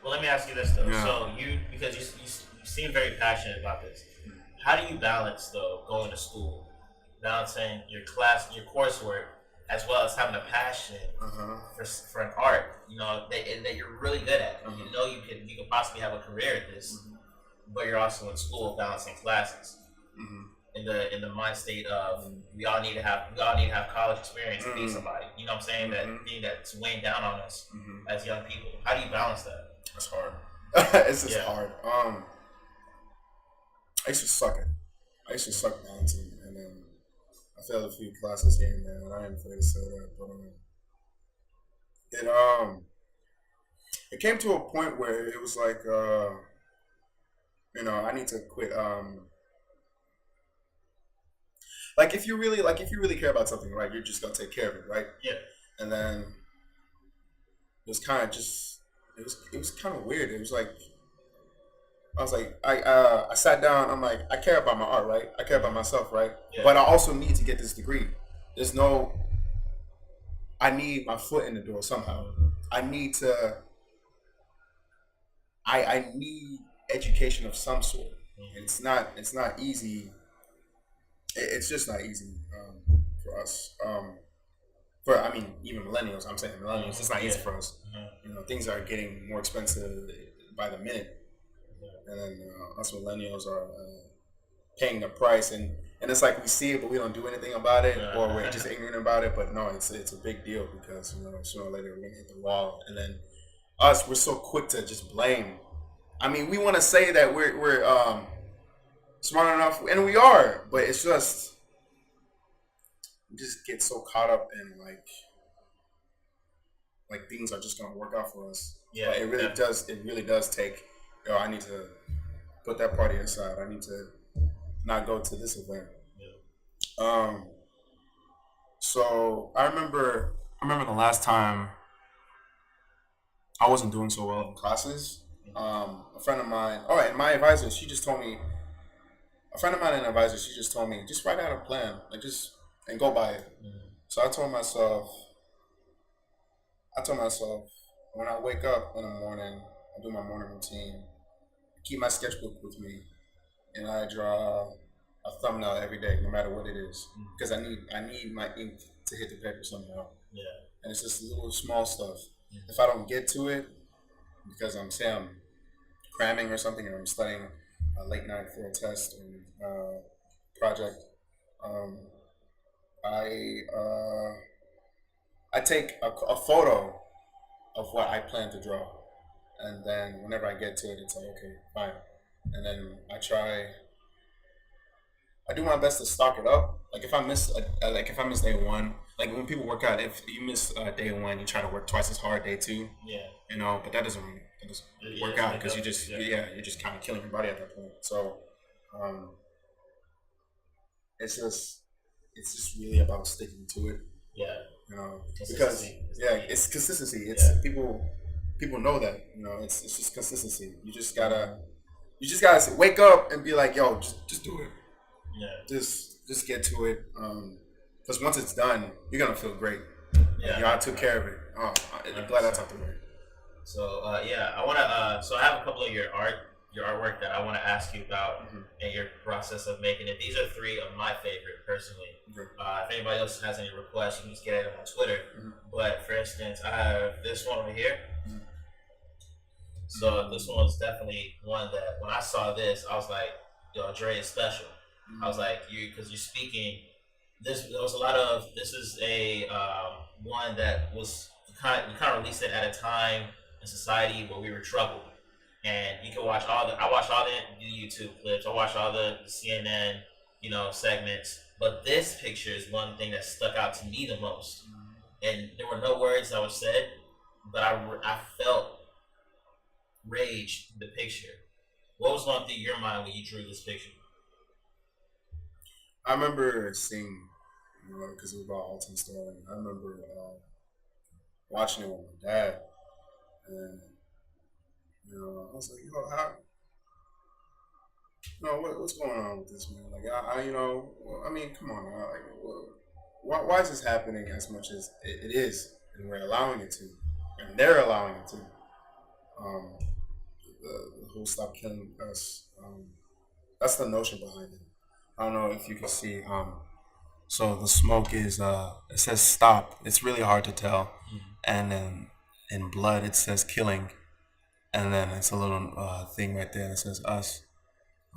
But let me ask you this though. Yeah. So because you seem very passionate about this. How do you balance though going to school, balancing your coursework, as well as having a passion for an art, that you're really good at. You know you could possibly have a career at this, but you're also in school balancing classes. In the mind state of we all need to have college experience to be somebody. You know what I'm saying? That thing that's weighing down on us as young people. How do you balance that? It's hard. It's just hard. I used to suck at it. I used to suck balancing, and then I failed a few classes here and there, and I am afraid to say that. But it came to a point where it was like, I need to quit. Like if you really care about something, right, you're just gonna take care of it, right? Yeah. And then it was kind of just, it was kind of weird. It was like, I was like, I sat down. I'm like, I care about my art, right? I care about myself, right? Yeah. But I also need to get this degree. I need my foot in the door somehow. I need to. I need education of some sort. It's not easy. It's just not easy for us. Even millennials. I'm saying millennials. It's not easy for us. Things are getting more expensive by the minute. And then us millennials are paying the price, and it's like we see it, but we don't do anything about it, or we're just ignorant about it. But no, it's a big deal because sooner or later we're gonna hit the wall, and then we're so quick to just blame. I mean, we want to say that we're smart enough, and we are, but it's just we just get so caught up in like things are just gonna work out for us. Yeah, but it really does. It really does take. I need to put that party aside. I need to not go to this event. Yeah. So I remember the last time I wasn't doing so well in classes. A friend of mine, and my advisor, she just told me, just write out a plan, and go by it. So I told myself, when I wake up in the morning, I do my morning routine, keep my sketchbook with me, and I draw a thumbnail every day, no matter what it is, because I need my ink to hit the paper somehow. Yeah. And it's just little small stuff. If I don't get to it, because I'm cramming or something, or I'm studying late night for a test or project, I take a photo of what I plan to draw. And then whenever I get to it, it's like, okay, fine. And then I do my best to stock it up. Like if I miss day one, like when people work out, if you miss day one, you try to work twice as hard day two. Yeah. But that doesn't work out because you're just kind of killing your body at that point. So, it's just really about sticking to it. Yeah. Because it's consistency. It's people know that, it's just consistency. You just gotta wake up and be like, yo, just do it. Yeah. Just get to it. Because once it's done, you're gonna feel great. Yeah. I took care of it. Oh, I'm glad I talked about it. So I wanna. So I have a couple of your artwork that I want to ask you about and your process of making it. These are three of my favorite personally. If anybody else has any requests, you can just get at them on Twitter. But for instance, I have this one over here. So this one was definitely one that when I saw this, I was like, yo, Dre is special. I was like, because you're speaking. There was a lot of. This is a one that was we kind of released it at a time in society where we were troubled, and you can watch I watched all the YouTube clips. I watched all the CNN segments. But this picture is one thing that stuck out to me the most, and there were no words that were said, but I felt rage in the picture. What was going through your mind when you drew this picture? I remember seeing, because it was about Alton Sterling. I remember watching it with my dad, and I was like, what's going on with this, man? Like, come on, why is this happening as much as it is, and we're allowing it to, and they're allowing it to. whole "Stop Killing Us." That's the notion behind it. I don't know if you can see. So the smoke is it says stop. It's really hard to tell, and then in blood it says killing, and then it's a little thing right there that says us.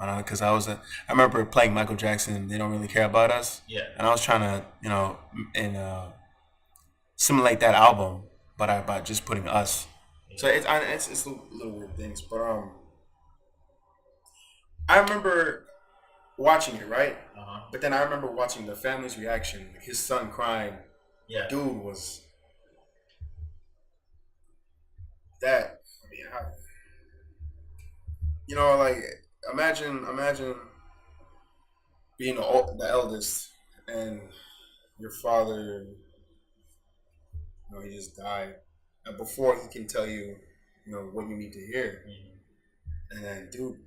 Because I remember playing Michael Jackson. They don't really care about us. Yeah. And I was trying to simulate that album, but by just putting us. Yeah. So it's little weird things, but I remember watching it, right? But then I remember watching the family's reaction, like his son crying. Yeah. Dude was that. I mean, like imagine being the eldest and your father, he just died, and before he can tell you, what you need to hear, and then dude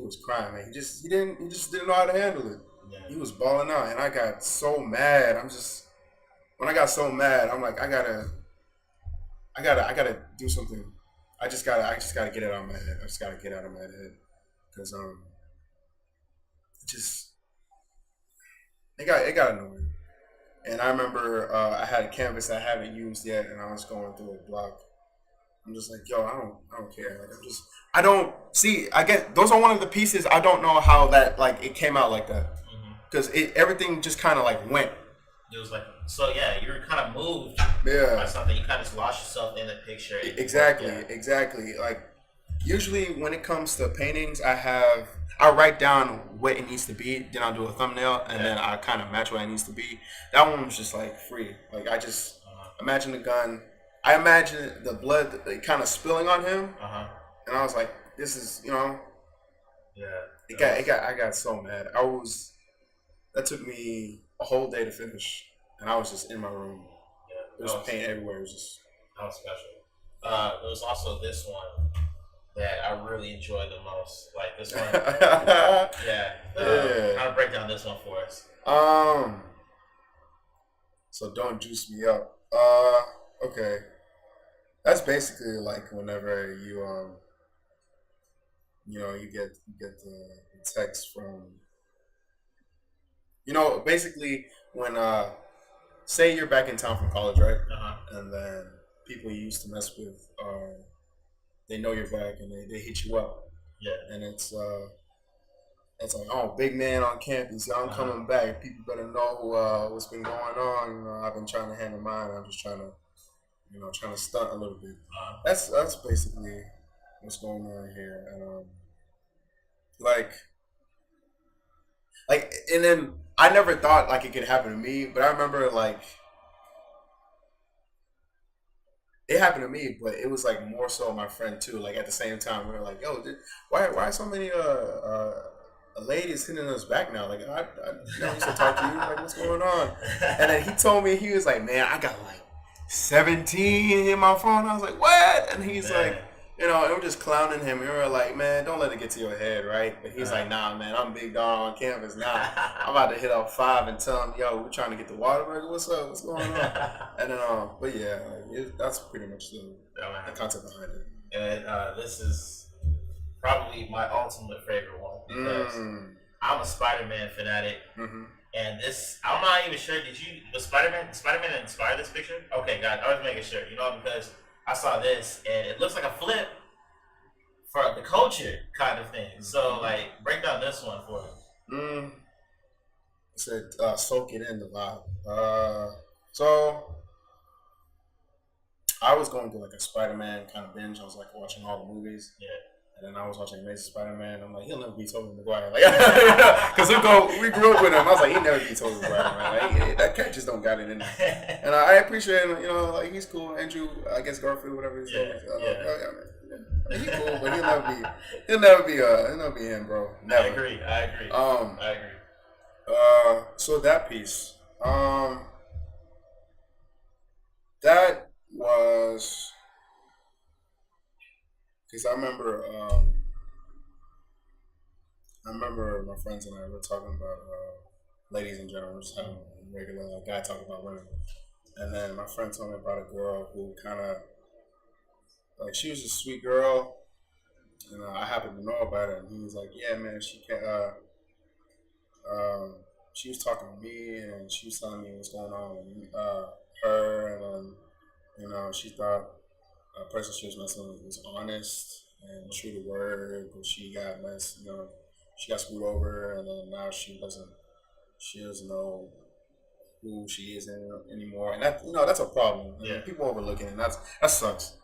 was crying, man. He just didn't know how to handle it. Yeah. He was bawling out, and I got so mad. When I got so mad, I'm like, I gotta do something. I just gotta get it out of my head. I just gotta get it out of my head, because it got annoying. And I remember I had a canvas I haven't used yet, and I was going through a block. I'm just like, yo, I don't care. Like, I don't see. I get those are one of the pieces. I don't know how that it came out like that, because everything just kind of went. It was so yeah, you were kind of moved by something. You kind of just lost yourself in the picture. Exactly. Like usually when it comes to paintings, I write down what it needs to be, then I'll do a thumbnail, and then I kind of match what it needs to be. That one was just free. Like I just imagine the gun. I imagine the blood kind of spilling on him, and I was like, "This is, Yeah. I got so mad. That took me a whole day to finish, and I was just in my room. Yeah, there was paint everywhere. It was just that was special. There was also this one that I really enjoyed the most. Like this one, Kind of break down this one for us. So don't juice me up. Okay. That's basically whenever you you get the text from basically when say you're back in town from college, right? And then people you used to mess with they know you're back and they hit you up. Yeah. And it's like, oh, big man on campus, I'm coming back. People better know what's been going on. I've been trying to handle mine. I'm just trying to stunt a little bit. That's basically what's going on here. And and then I never thought it could happen to me, but I remember it happened to me, but it was more so my friend too. At the same time, we were like, yo, why so many ladies hitting us back now? I never used to talk to you. What's going on? And then he told me, he was like, man, I got 17 in my phone. I was like, what? And he's like, and we're just clowning him. We were like, man, don't let it get to your head, right? But he's like, nah, man, I'm big dog on campus now. I'm about to hit up 5 and tell him, yo, we're trying to get the Waterburger. What's up? What's going on? And then, but yeah, that's pretty much the concept behind it. And this is probably my ultimate favorite one because I'm a Spider-Man fanatic. And this, I'm not even sure. Was Spider-Man inspire this picture? Okay, guys, I was making sure. Because I saw this and it looks like a flip for the culture kind of thing. So, break down this one for us. It said, soak it in the vibe. So I was going through a Spider-Man kind of binge. I was watching all the movies. Yeah. And then I was watching Amazing Spider-Man. I'm like, he'll never be Tobey Maguire. Because we grew up with him. I was like, he'll never be Tobey Maguire, man. That cat just don't got it in there. And I appreciate him. He's cool. Andrew, I guess Garfield, whatever his name is. He's cool, but he'll never be him, bro. Never. I agree. So that piece, that was. Because I remember my friends and I were talking about ladies in general, just having a regular guy talking about women. And then my friend told me about a girl who kind of, she was a sweet girl, and I happened to know about it, and he was like, "Yeah, man, she can't." She was talking to me, and she was telling me what's going on with her, and she thought a person she was messing with was honest and true to word, but she got she got screwed over, and then now she doesn't know who she is anymore, and that's a problem. I mean, people overlook it, and that sucks.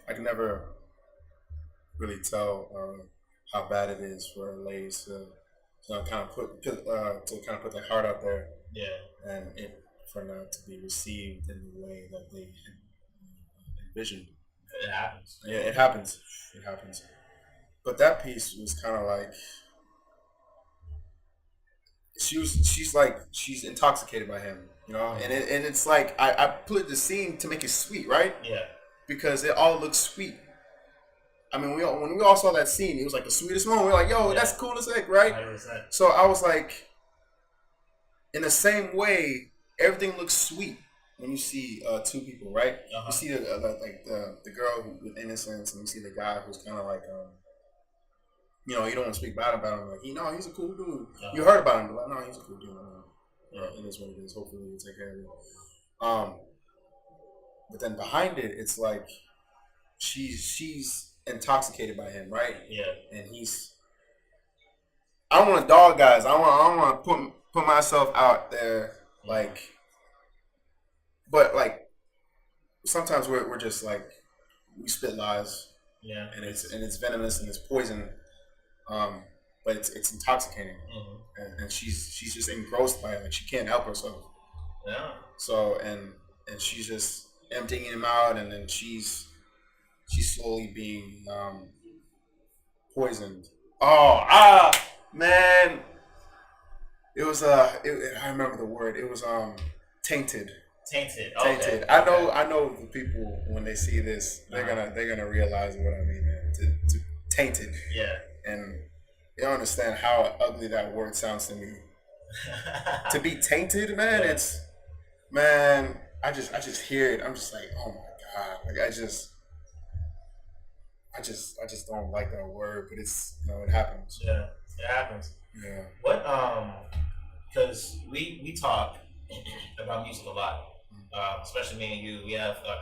I can never really tell how bad it is for ladies to kind of put their heart out there, and for not to be received in the way that they envisioned. It happens. Yeah, it happens. It happens. But that piece was kind of like she's intoxicated by him, and it's like I put the scene to make it sweet, right? Yeah. Because it all looks sweet. I mean, when we all saw that scene, it was like the sweetest moment. We're like, yo, that's cool as heck, right? 100%. So I was like, in the same way, everything looks sweet when you see two people, right? You see the girl with innocence, and you see the guy who's kind of like, you don't want to speak bad about him. Like, he's a cool dude. You heard about him, but like, no, he's a cool dude. It is what it is. Hopefully, we'll take care of it. But then behind it, it's like she's intoxicated by him, right? Yeah. And I don't want to dog guys. I don't want to put myself out there, like. But like, sometimes we're just like, we spit lies. Yeah. And it's venomous and it's poison. But it's intoxicating. Mm-hmm. And she's just engrossed by it. Like, she can't help herself. Yeah. So and she's just emptying him out, and then she's slowly being poisoned. Man, it was I remember the word. It was tainted. Tainted. Okay. I know the people, when they see this, they're gonna realize what I mean, man. To tainted. Yeah. And you don't understand how ugly that word sounds to me. To be tainted, man. Yeah. Man. I just hear it. I'm just like, oh my god. Like I just don't like that word, but it's it happens. Yeah, it happens. Yeah. What because we talk about music a lot. Especially me and you, we have I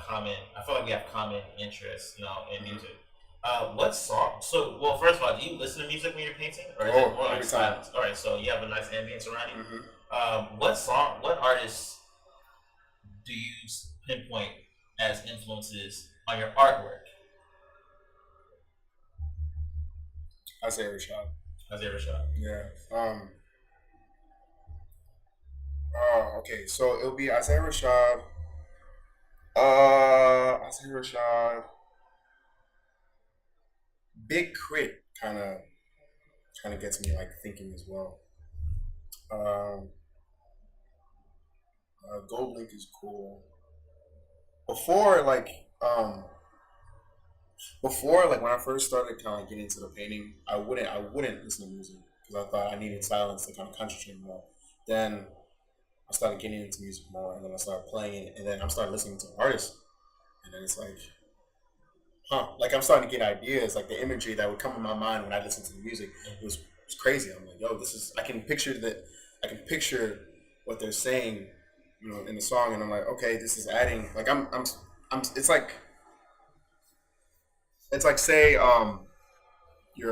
feel like we have common interests, in music. What song? So, well, first of all, do you listen to music when you're painting, or is it more like silence? All right, so you have a nice ambience around you. Mm-hmm. What artists do you pinpoint as influences on your artwork? Isaiah Rashad. Yeah. Okay, so it'll be Isaiah Rashad. Big Crit kind of gets me like thinking as well. Gold Link is cool. Before when I first started kind of getting into the painting, I wouldn't listen to music because I thought I needed silence to kind of concentrate more. Then I started getting into music more, and then I started playing it, and then I started listening to artists, and then it's like, like I'm starting to get ideas, like the imagery that would come in my mind when I listened to the music was crazy. I'm like, yo, I can picture what they're saying, in the song, and I'm like, okay, this is adding, like it's like say you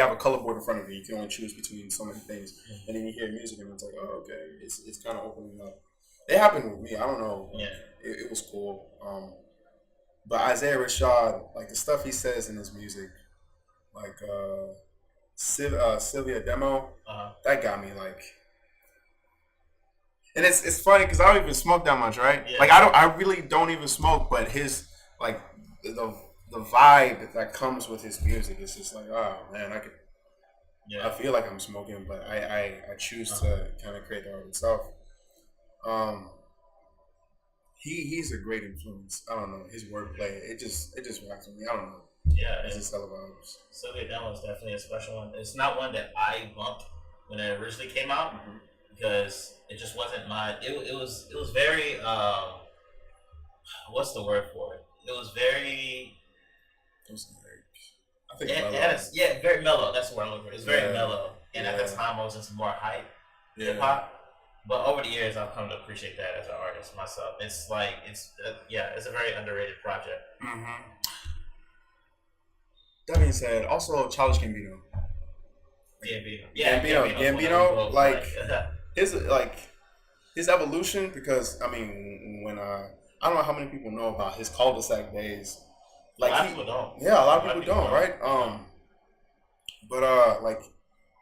have a color board in front of you. You can only choose between so many things, and then you hear music, and it's like, oh, okay, it's kind of opening up. It happened with me. I don't know. Yeah. It was cool. But Isaiah Rashad, like the stuff he says in his music, like Sylvia Demo, that got me like. And it's funny because I don't even smoke that much, right? Yeah. Like I really don't even smoke, but his like the vibe that comes with his music is just like, oh man, I feel like I'm smoking, but I choose to kind of create the art itself. He's a great influence. I don't know, his wordplay, it just rocks with me. I don't know. Yeah, it's just hella vibes. Sylvia Demo is definitely a special one. It's not one that I bumped when it originally came out because it just wasn't my. It was very what's the word for it? It was very. I think very mellow. That's what I'm looking for. It's very mellow, and at the Yeah. time I was into more hype hip Yeah. hop. But over the years, I've come to appreciate that as an artist myself. It's like it's a very underrated project. Mm-hmm. That being said, also Childish Gambino. Gambino, like his evolution. Because I mean, when I don't know how many people know about his cul-de-sac days. Like a lot of people don't. Yeah, a lot of people don't, right? But like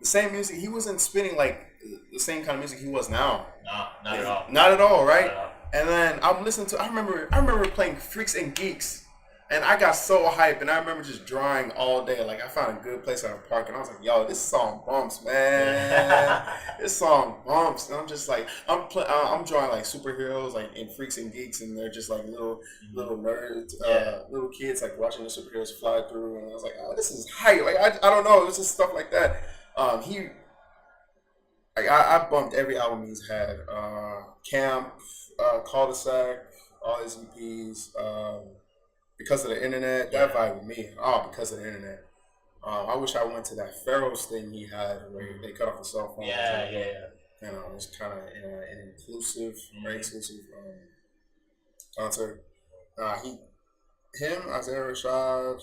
the same music, he wasn't spinning like the same kind of music he was now. No, not at all. Not at all, right? Not at all. And then I'm listening to. I remember playing Freaks and Geeks, and I got so hyped, and I remember just drawing all day. Like I found a good place at a park, and I was like, "Yo, this song bumps, man! This song bumps." And I'm just like, I'm drawing like superheroes, like in Freaks and Geeks, and they're just like little nerds, little kids like watching the superheroes fly through. And I was like, "Oh, this is hype!" Like I don't know, it was just stuff like that. I bumped every album he's had. Camp, Cul-de-sac, all his EPs. Because of the internet, that vibe with me. Oh, because of the internet. I wish I went to that Pharaoh's thing he had where they cut off the cell phone. Yeah. You know, it was kind of an inclusive, very exclusive concert. Him, Isaiah Rashad,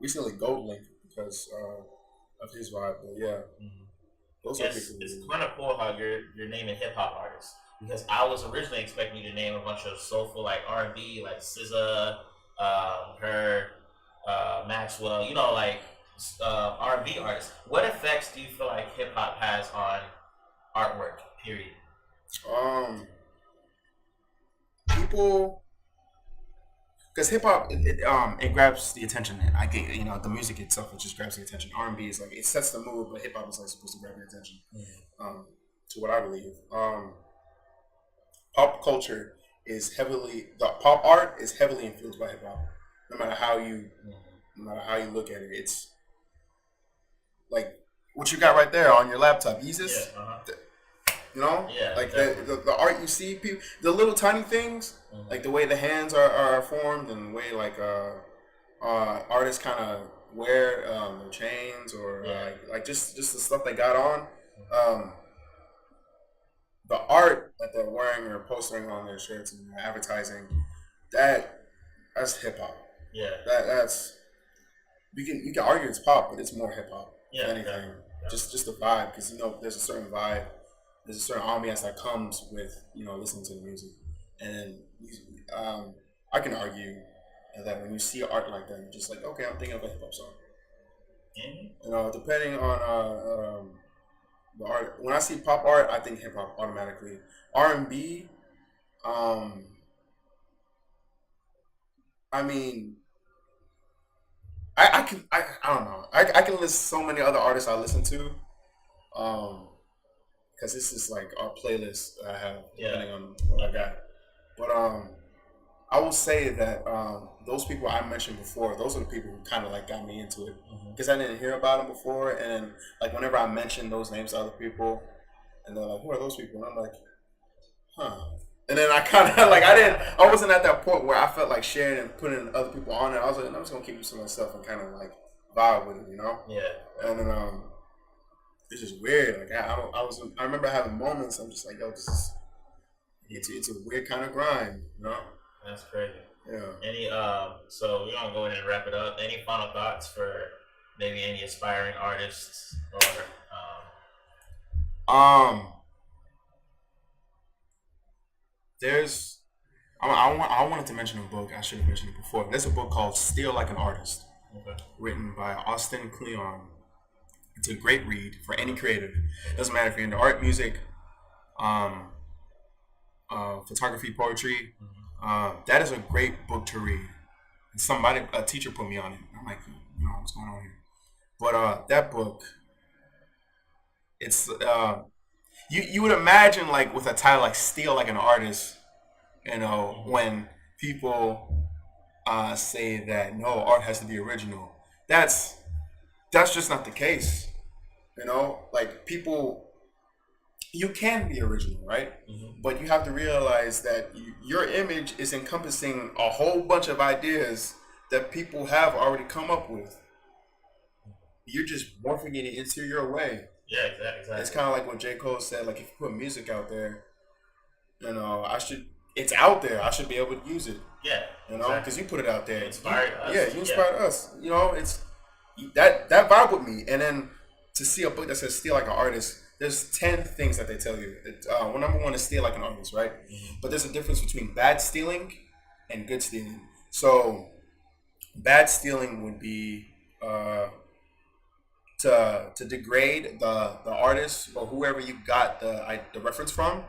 recently Gold Link because of his vibe. But yeah, those are people. It's kind of cool how you're naming hip hop artists, because I was originally expecting you to name a bunch of soulful like R&B, like SZA, her, Maxwell, you know, like R&B artists. What effects do you feel like hip hop has on artwork? Period. People, because hip hop it grabs the attention. I think the music itself, it just grabs the attention. R&B is like it sets the mood, but hip hop is like supposed to grab your attention. To what I believe, pop culture is pop art is heavily influenced by hip hop. No matter how you look at it, it's like what you got right there on your laptop. Yeezus, the art you see, people, the little tiny things, like the way the hands are formed, and the way like artists kind of wear their chains, or like just the stuff they got on. The art that they're wearing or postering on their shirts and their advertising, that's hip hop. Yeah. That's you can argue it's pop, but it's more hip hop than anything. Yeah. Just the vibe, because there's a certain vibe, there's a certain ambiance that comes with listening to the music, and I can argue that when you see art like that, you're just like, okay, I'm thinking of a hip hop song. Depending on the art. When I see pop art, I think hip hop automatically. R&B, I mean, I don't know. I can list so many other artists I listen to, because this is like our playlist that I have depending on what I got. But I will say that those people I mentioned before, those are the people who kind of like got me into it, because I didn't hear about them before, and like whenever I mention those names to other people, and they're like, "Who are those people?" And I'm like, "Huh." And then I kind of like I wasn't at that point where I felt like sharing and putting other people on it. I was like, I'm just gonna keep some of myself and kind of like vibe with it, And then it's just weird. Like I remember having moments. I'm just like, yo, it's a weird kind of grind, That's crazy. Yeah. Any so we're gonna go ahead and wrap it up. Any final thoughts for maybe any aspiring artists or There's I wanted to mention a book. I should have mentioned it before. There's a book called Steal Like an Artist, written by Austin Kleon. It's a great read for any creative. Doesn't matter if you're into art, music, photography, poetry. That is a great book to read. And a teacher put me on it. I'm like, what's going on here? But that book, it's you would imagine like with a title like "Steal Like an Artist," when people say that no, art has to be original. That's just not the case. Like people you can be original, right? But you have to realize that your image is encompassing a whole bunch of ideas that people have already come up with. You're just morphing it into your way. Yeah, exactly. It's kind of like what J. Cole said. Like, if you put music out there, it's out there. I should be able to use it. Yeah, because you put it out there. You inspired us. Yeah, you inspired us. It's that vibe with me. And then to see a book that says "Steal Like an Artist," there's 10 things that they tell you. Number one is steal like an artist, right? But there's a difference between bad stealing and good stealing. So, bad stealing would be to degrade the artist or whoever you got the reference from,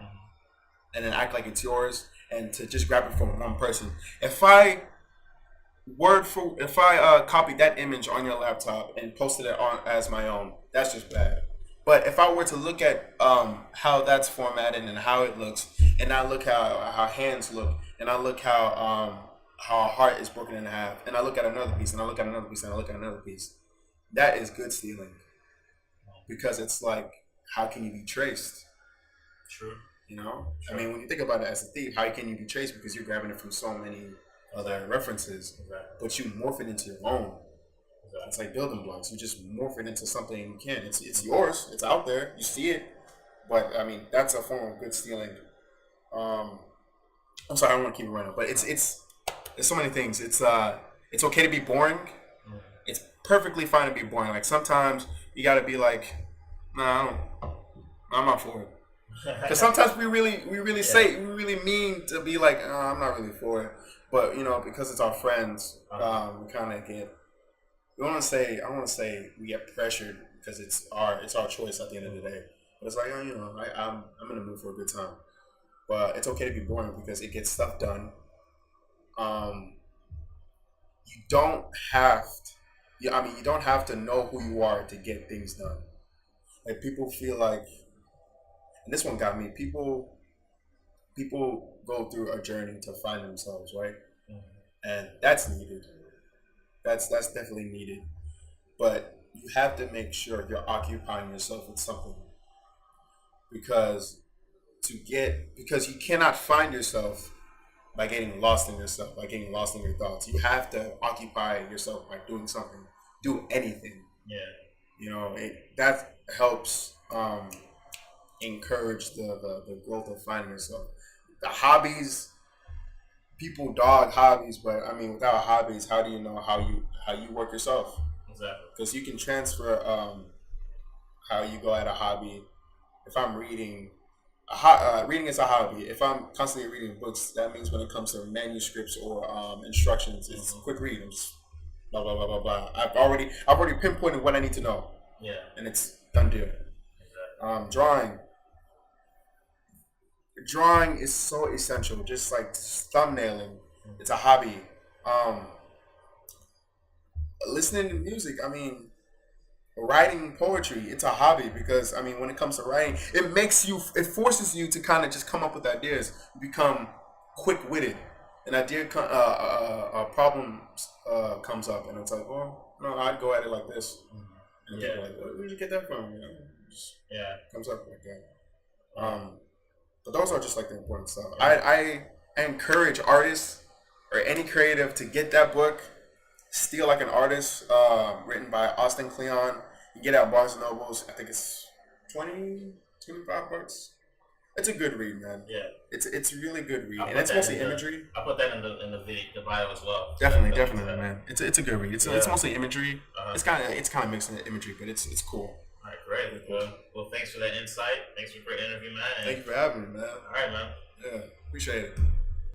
and then act like it's yours, and to just grab it from one person. If I copied that image on your laptop and posted it on as my own, that's just bad. But if I were to look at how that's formatted and how it looks, and I look how hands look, and I look how a heart is broken in half, and I look at another piece, and I look at another piece, and I look at another piece, that is good stealing. Because it's like, how can you be traced? True. True. I mean, when you think about it as a thief, how can you be traced? Because you're grabbing it from so many other references, but you morph it into your own. It's like building blocks. You just morph it into something you can. It's yours. It's out there. You see it. But I mean, that's a form of good stealing. I'm sorry, I don't want to keep it running, but it's so many things. It's okay to be boring. It's perfectly fine to be boring. Like, sometimes you got to be like, nah, I'm not for it. Because sometimes we really mean to be like, I'm not really for it. But because it's our friends, we kind of get. I want to say we get pressured because it's our choice at the end of the day. But it's like, I'm in the mood for a good time. But it's okay to be boring because it gets stuff done. You don't have to know who you are to get things done. Like, people feel like, and this one got me. People go through a journey to find themselves, right? And that's needed. That's definitely needed. But you have to make sure you're occupying yourself with something. Because you cannot find yourself by getting lost in yourself, by getting lost in your thoughts. You have to occupy yourself by doing something. Do anything. Yeah. That helps encourage the growth of finding yourself. The hobbies, people dog hobbies, but I mean, without hobbies, how do you know how you work yourself? Exactly. Because you can transfer how you go at a hobby. If I'm reading, reading is a hobby. If I'm constantly reading books, that means when it comes to manuscripts or instructions, it's quick read. I'm just blah blah blah blah blah. I've already pinpointed what I need to know. Yeah. And it's done deal. Exactly. Drawing is so essential, just like thumbnailing. It's a hobby. Listening to music, I mean, writing poetry, it's a hobby because, I mean, when it comes to writing, it forces you to kind of just come up with ideas. You become quick-witted. An idea, a problem comes up, and it's like, well, no, I'd go at it like this. And people are like, where did you get that from? Comes up like that. But those are just like the important stuff. I encourage artists or any creative to get that book, Steal Like an Artist, written by Austin Kleon. You get it at Barnes & Nobles. I think it's $20, $25. It's a good read, man. Yeah. It's a really good read. And it's mostly imagery. I put that in the video, the bio as well. Definitely, man. It's a good read. It's mostly imagery. It's kind of mixing the imagery, but it's cool. All right, great. Well, thanks for that insight. Thanks for a great interview, man. Thank you for having me, man. All right, man. Yeah, appreciate it.